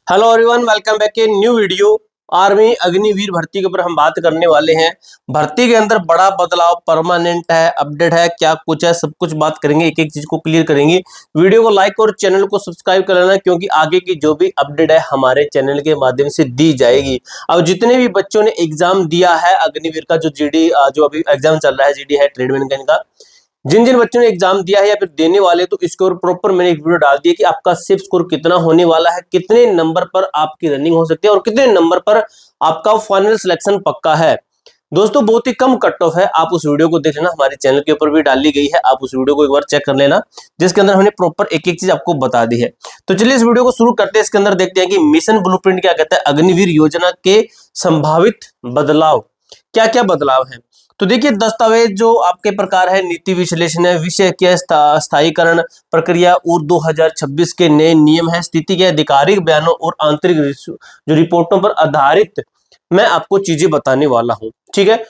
Hello everyone, welcome back a new video. Army Agniveer भर्ती के ऊपर हम बात करने वाले हैं। भर्ती के अंदर बड़ा बदलाव परमानेंट है, अपडेट है, क्या कुछ है, सब कुछ बात करेंगे, एक एक चीज को क्लियर करेंगे। वीडियो को लाइक और चैनल को सब्सक्राइब कर लेना, क्योंकि आगे की जो भी अपडेट है हमारे चैनल के माध्यम से दी जाएगी। अब जितने भी बच्चों ने एग्जाम दिया है अग्निवीर का, जो जीडी जो अभी एग्जाम चल रहा है, जीडी है ट्रेडमैन का, इनका जिन जिन बच्चों ने एग्जाम दिया है या फिर देने वाले, तो इसके ऊपर प्रॉपर मैंने एक वीडियो डाल दी है कि आपका सिर्फ स्कोर कितना होने वाला है, कितने नंबर पर आपकी रनिंग हो सकती है और कितने नंबर पर आपका फाइनल सिलेक्शन पक्का है। दोस्तों बहुत ही कम कट ऑफ है, आप उस वीडियो को देख लेना, हमारे चैनल के ऊपर भी डाली गई है, आप उस वीडियो को एक बार चेक कर लेना, जिसके अंदर हमने प्रॉपर एक एक चीज आपको बता दी है। तो चलिए इस वीडियो को शुरू करते हैं। इसके अंदर देखते हैं कि मिशन ब्लूप्रिंट क्या कहता है, अग्निवीर योजना के संभावित बदलाव, क्या क्या बदलाव है। तो देखिए दस्तावेज जो आपके प्रकार है, नीति विश्लेषण है, विषय के स्थायीकरण प्रक्रिया और 2026 के नए नियम है, स्थिति के आधिकारिक बयानों और आंतरिक जो रिपोर्टों पर आधारित मैं आपको चीजें बताने वाला हूं। ठीक है,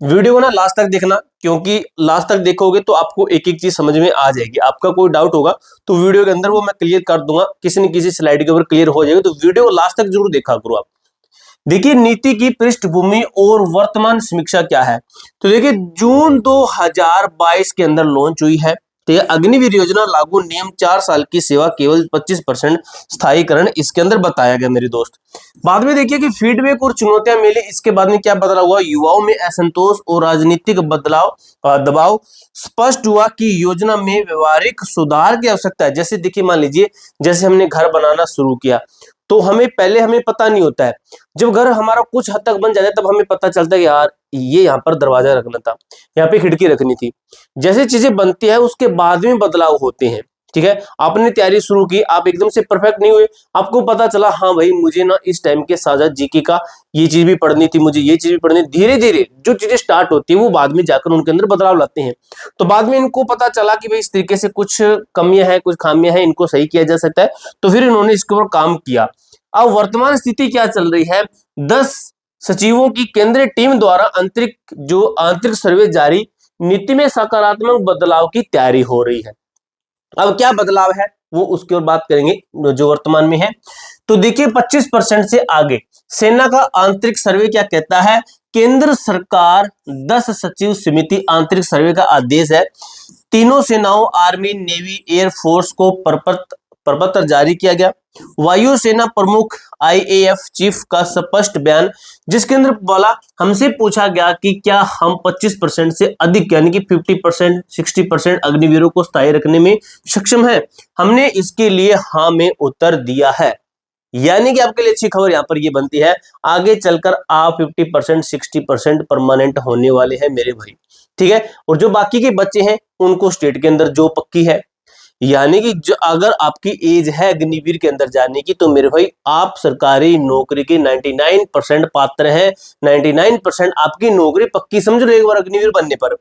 वीडियो को ना लास्ट तक देखना, क्योंकि लास्ट तक देखोगे तो आपको एक एक चीज समझ में आ जाएगी। आपका कोई डाउट होगा तो वीडियो के अंदर वो मैं क्लियर कर दूंगा, किसी न किसी स्लाइड के ऊपर क्लियर हो जाएगा। तो वीडियो को लास्ट तक जरूर देखा करो आप। देखिए नीति की पृष्ठभूमि और वर्तमान समीक्षा क्या है। तो देखिए जून 2022 के अंदर लॉन्च हुई है। तो यह अग्निवीर योजना लागू नियम 4 साल की सेवा केवल 25% स्थायीकरण इसके अंदर बताया गया मेरे दोस्त। बाद में देखिए कि फीडबैक और चुनौतियां मिली, इसके बाद में क्या बदलाव हुआ, युवाओं में असंतोष और राजनीतिक दबाव स्पष्ट हुआ कि योजना में व्यवहारिक सुधार की आवश्यकता है। जैसे देखिए मान लीजिए, जैसे हमने घर बनाना शुरू किया तो हमें पता नहीं होता है, जब घर हमारा कुछ हद तक बन जाता है तब हमें पता चलता है यार ये यहाँ पर दरवाजा रखना था, यहाँ पे खिड़की रखनी थी। जैसे चीजें बनती है उसके बाद में बदलाव होते हैं। ठीक है, आपने तैयारी शुरू की, आप एकदम से परफेक्ट नहीं हुए, आपको पता चला हाँ भाई मुझे ना इस टाइम के साथ जीके का ये चीज भी पढ़नी थी, मुझे ये चीज भी पढ़नी। धीरे धीरे जो चीजें स्टार्ट होती है वो बाद में जाकर उनके अंदर बदलाव लाते हैं। तो बाद में इनको पता चला कि भाई इस तरीके से कुछ कमियां हैं, कुछ खामियां हैं, इनको सही किया जा सकता है, तो फिर इन्होंने इसके ऊपर काम किया। अब वर्तमान स्थिति क्या चल रही है, 10 सचिवों की केंद्रीय टीम द्वारा आंतरिक सर्वे जारी, नीति में सकारात्मक बदलाव की तैयारी हो रही है। अब क्या बदलाव है वो उसकी ओर बात करेंगे जो वर्तमान में है। तो देखिए 25% से आगे सेना का आंतरिक सर्वे क्या कहता है, केंद्र सरकार 10 सचिव समिति आंतरिक सर्वे का आदेश है। तीनों सेनाओं आर्मी, नेवी, एयरफोर्स को प्रपत्र जारी किया गया। वायुसेना प्रमुख आईएएफ चीफ का स्पष्ट बयान, जिसके अंदर बोला, हमसे पूछा गया कि क्या हम 25% से अधिक यानी कि 50%, 60% अग्निवीरों को स्थायी रखने में सक्षम है। हमने इसके लिए हाँ में उत्तर दिया है। यानी कि आपके लिए अच्छी खबर यहां पर ये बनती है, आगे चलकर आप 50%, 60% परमानेंट होने वाले हैं मेरे भाई। ठीक है, और जो बाकी के बच्चे हैं उनको स्टेट के अंदर जो पक्की है, यानी कि जो अगर आपकी एज है अग्निवीर के अंदर जाने की, तो मेरे भाई आप सरकारी नौकरी के 99% पात्र हैं। 99% आपकी नौकरी पक्की समझ लो एक बार अग्निवीर बनने पर।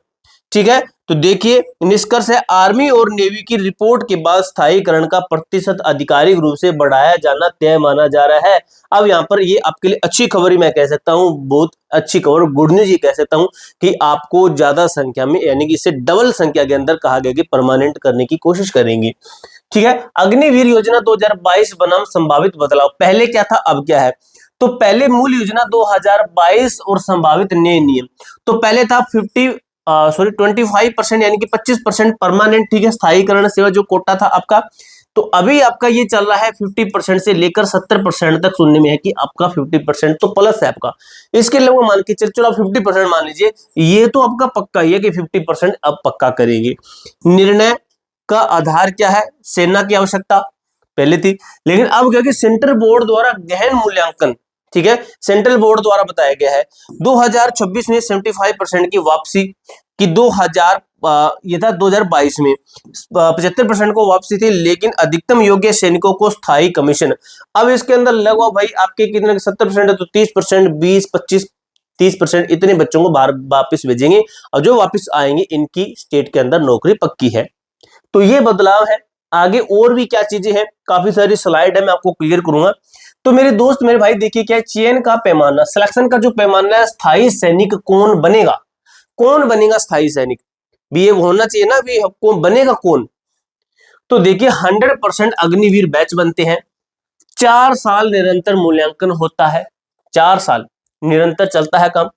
ठीक है, तो देखिए निष्कर्ष है, आर्मी और नेवी की रिपोर्ट के बाद स्थायीकरण का प्रतिशत आधिकारिक रूप से बढ़ाया जाना तय माना जा रहा है। अब यहाँ पर ये आपके लिए अच्छी खबर ही मैं कह सकता हूँ, बहुत अच्छी खबर, गुड न्यूज ये कह सकता हूँ कि आपको ज्यादा संख्या में यानी कि इससे डबल संख्या के अंदर कहा गया कि परमानेंट करने की कोशिश करेंगे। ठीक है, अग्निवीर योजना 2022 बनाम संभावित बदलाव, पहले क्या था अब क्या है। तो पहले मूल योजना 2022 और संभावित नए नियम, तो पहले था 25% यानी कि 25% परमानेंट, ठीक है, स्थायीकरण सेवा जो कोटा था आपका। तो अभी आपका ये चल रहा है 50% से लेकर 70% तक, सुनने में है कि आपका 50% तो प्लस है आपका। इसके अलावा मान के चलो आप 50% मान लीजिए, ये तो आपका पक्का ही है कि 50% अब पक्का करेंगे। निर्णय का आधार क्या है, सेना की आवश्यकता पहले थी, लेकिन अब क्या कि सेंट्रल बोर्ड द्वारा गहन मूल्यांकन, ठीक है, सेंट्रल बोर्ड द्वारा बताया गया है। 2026 में 75% की वापसी की, 2000 ये था 2022 में 75% को वापसी थी, लेकिन अधिकतम योग्य सैनिकों को स्थायी कमीशन। अब इसके अंदर लगभग भाई आपके कितने 70% है, तो 30%, 20, 25, 30% इतने बच्चों को बाहर वापस भेजेंगे, और जो वापस आएंगे इनकी स्टेट के अंदर नौकरी पक्की है। तो ये बदलाव है। आगे और भी क्या चीजें हैं, काफी सारी स्लाइड है, मैं आपको क्लियर करूंगा। तो मेरे दोस्त मेरे भाई देखिए, क्या चयन का पैमाना, सिलेक्शन का जो पैमाना है, स्थायी सैनिक कौन बनेगा, कौन बनेगा स्थायी सैनिक, भी ये होना चाहिए ना, भी कौन बनेगा कौन। तो देखिए 100% अग्निवीर बैच बनते हैं, 4 साल निरंतर मूल्यांकन होता है, 4 साल निरंतर चलता है काम।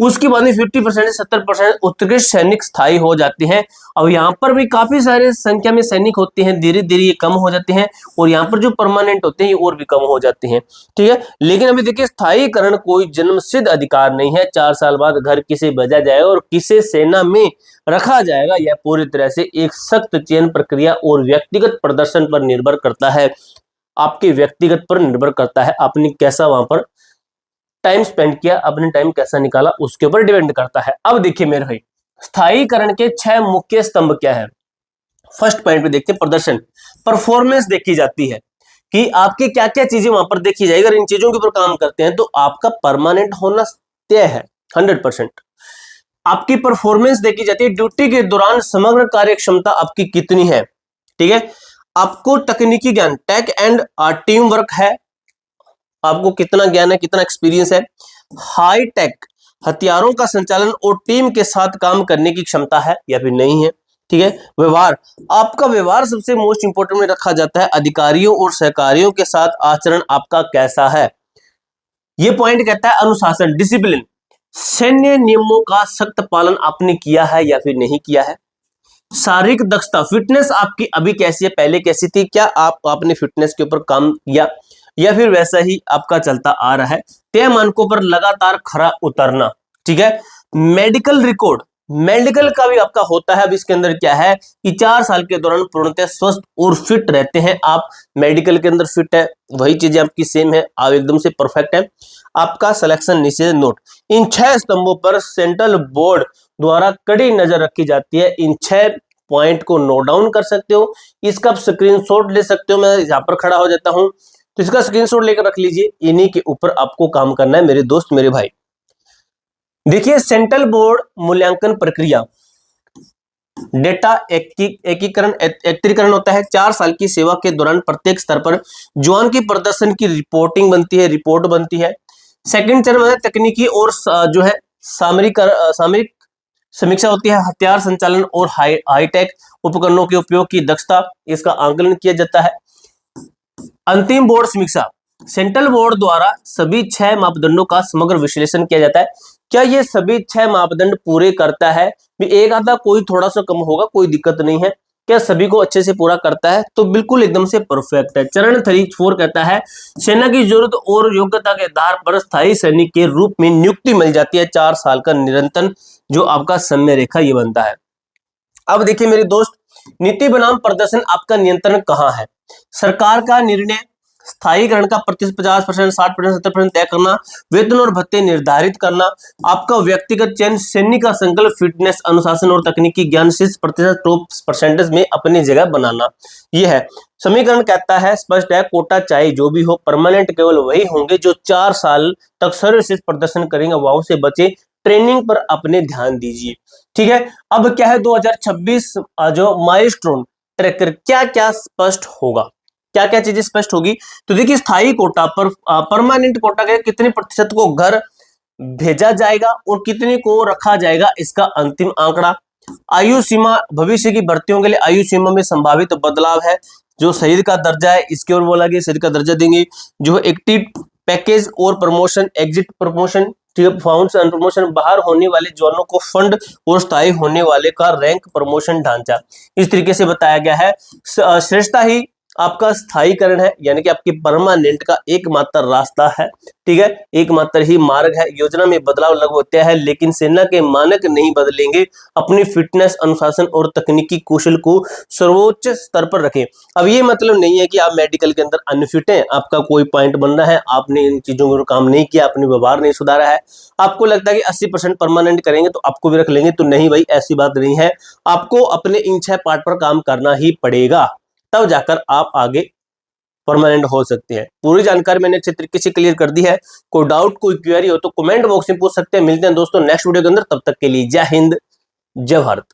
उसके बाद में 50% से 70% उत्कृष्ट सैनिक स्थायी हो जाते हैं। अब यहाँ पर भी काफी सारे संख्या में सैनिक होते हैं, धीरे धीरे ये कम हो जाते हैं, और यहाँ पर जो परमानेंट होते हैं ये और भी कम हो जाते हैं, ठीक है। लेकिन अभी देखिए, स्थायीकरण कोई जन्मसिद्ध अधिकार नहीं है। 4 साल बाद घर किसे भेजा जाएगा और किसे सेना में रखा जाएगा, यह पूरी तरह से एक सख्त चयन प्रक्रिया और व्यक्तिगत प्रदर्शन पर निर्भर करता है। आपके व्यक्तिगत पर निर्भर करता है, आपने कैसा वहां पर टाइम स्पेंड किया, अपने टाइम कैसा निकाला, उसके ऊपर डिपेंड करता है। अब देखिए मेरे भाई, स्थायीकरण के 6 मुख्य स्तंभ क्या है। फर्स्ट पॉइंट पे देखते हैं, प्रदर्शन, परफॉर्मेंस देखी जाती है कि आपकी क्या क्या चीजें वहां पर देखी जाएगी। अगर इन चीजों के ऊपर काम करते हैं तो आपका परमानेंट होना तय है 100%। आपकी परफॉर्मेंस देखी जाती है, ड्यूटी के दौरान समग्र कार्य क्षमता आपकी कितनी है, ठीक है। आपको तकनीकी ज्ञान, टेक एंड टीम वर्क है, आपको कितना ज्ञान है, कितना एक्सपीरियंस है। हाई टेक हथियारों का संचालन और टीम के साथ काम करने की क्षमता है या फिर नहीं है, ठीक है। व्यवहार, आपका व्यवहार सबसे मोस्ट इंपोर्टेंट में रखा जाता है। अधिकारियों और सहकारियों के साथ आचरण आपका कैसा है। ये पॉइंट कहता है अनुशासन, डिसिप्लिन, सैन्य नियमों का सख्त पालन आपने किया है या फिर नहीं किया है। शारीरिक दक्षता, फिटनेस आपकी अभी कैसी है, पहले कैसी थी, क्या आपने फिटनेस के ऊपर काम किया या फिर वैसा ही आपका चलता आ रहा है। तय मानकों पर लगातार खरा उतरना, ठीक है। मेडिकल रिकॉर्ड, मेडिकल का भी आपका होता है। अब इसके अंदर क्या है कि 4 साल के दौरान पूर्णतः स्वस्थ और फिट रहते हैं आप, मेडिकल के अंदर फिट है, वही चीजें आपकी सेम है, आप एकदम से परफेक्ट है। आपका सिलेक्शन नीचे नोट, इन 6 स्तंभों पर सेंट्रल बोर्ड द्वारा कड़ी नजर रखी जाती है। इन 6 पॉइंट को नोट डाउन कर सकते हो, इसका आप स्क्रीनशॉट ले सकते हो। मैं यहाँ पर खड़ा हो जाता हूं तो इसका स्क्रीनशॉट लेकर रख लीजिए, इन्हीं के ऊपर आपको काम करना है मेरे दोस्त, मेरे भाई। देखिए, सेंट्रल बोर्ड मूल्यांकन प्रक्रिया, डेटा एकीकरण एकत्रीकरण होता है। 4 साल की सेवा के दौरान प्रत्येक स्तर पर जवान की प्रदर्शन की रिपोर्टिंग बनती है, रिपोर्ट बनती है। सेकंड चरण में तकनीकी और जो है सामरिक समीक्षा होती है। हथियार संचालन और हाईटेक उपकरणों के उपयोग की दक्षता, इसका आंकलन किया जाता है। अंतिम बोर्ड समीक्षा, सेंट्रल बोर्ड द्वारा सभी 6 मापदंडों का समग्र विश्लेषण किया जाता है। क्या ये सभी 6 मापदंड पूरे करता है, भी एक आधा कोई थोड़ा सा कम होगा, कोई दिक्कत नहीं है। क्या सभी को अच्छे से पूरा करता है, तो बिल्कुल एकदम से परफेक्ट है। चरण 3 कहता है, सेना की जरूरत और योग्यता के आधार पर स्थायी सैनिक के रूप में नियुक्ति मिल जाती है। 4 साल का निरंतर जो आपका समय रेखा ये बनता है। अब देखिए मेरे दोस्त, नीति बनाम प्रदर्शन, आपका नियंत्रण कहाँ है। सरकार का निर्णय, स्थायीकरण का 50%, 60%, 70% तय करना, वेतन और भत्ते निर्धारित करना, आपका व्यक्तिगत चयन, सैनिक का संकल्प, फिटनेस, अनुशासन और तकनीकी ज्ञान 60% टॉप परसेंटेज में अपनी जगह बनाना, यह है। समीकरण कहता है, स्पष्ट है, कोटा चाहे जो भी हो, परमानेंट केवल वही होंगे जो 4 साल तक सर्वश्रेष्ठ प्रदर्शन करेंगे, वाव से बचे। ट्रेनिंग पर अपने ध्यान दीजिए, ठीक है। अब क्या है 2026 जो माइलस्टोन ट्रैकर, क्या क्या स्पष्ट होगा, क्या क्या चीजें स्पष्ट होगी। तो देखिए, स्थायी कोटा पर परमानेंट कोटा के कितने प्रतिशत को घर भेजा जाएगा और कितने को रखा जाएगा, इसका अंतिम आंकड़ा। आयु सीमा, भविष्य की भर्तियों के लिए आयु सीमा में संभावित बदलाव है। जो शहीद का दर्जा है इसकी ओर बोला गया, शहीद का दर्जा देंगे। जो एक्टिव पैकेज और promotion, exit promotion, found promotion, बाहर होने वाले जवानों को फंड और स्थायी होने वाले का रैंक प्रमोशन ढांचा, इस तरीके से बताया गया है। श्रेष्ठता ही आपका स्थायीकरण है, यानी कि आपकी परमानेंट का एकमात्र रास्ता है, ठीक है, एकमात्र ही मार्ग है। योजना में बदलाव लागू होते हैं, लेकिन सेना के मानक नहीं बदलेंगे। अपनी फिटनेस, अनुशासन और तकनीकी कौशल को सर्वोच्च स्तर पर रखें। अब ये मतलब नहीं है कि आप मेडिकल के अंदर अनफिट हैं, आपका कोई पॉइंट बन रहा है, आपने इन चीजों पर काम नहीं किया, अपने व्यवहार नहीं सुधारा है, आपको लगता है कि 80% परमानेंट करेंगे तो आपको भी रख लेंगे, तो नहीं भाई, ऐसी बात नहीं है। आपको अपने इन 6 पार्ट पर काम करना ही पड़ेगा, तब जाकर आप आगे परमानेंट हो सकते हैं। पूरी जानकारी मैंने अच्छे तरीके से क्लियर कर दी है। कोई डाउट, कोई क्वेरी हो तो कमेंट बॉक्स में पूछ सकते हैं। मिलते हैं दोस्तों नेक्स्ट वीडियो के अंदर, तब तक के लिए जय हिंद, जय भारत।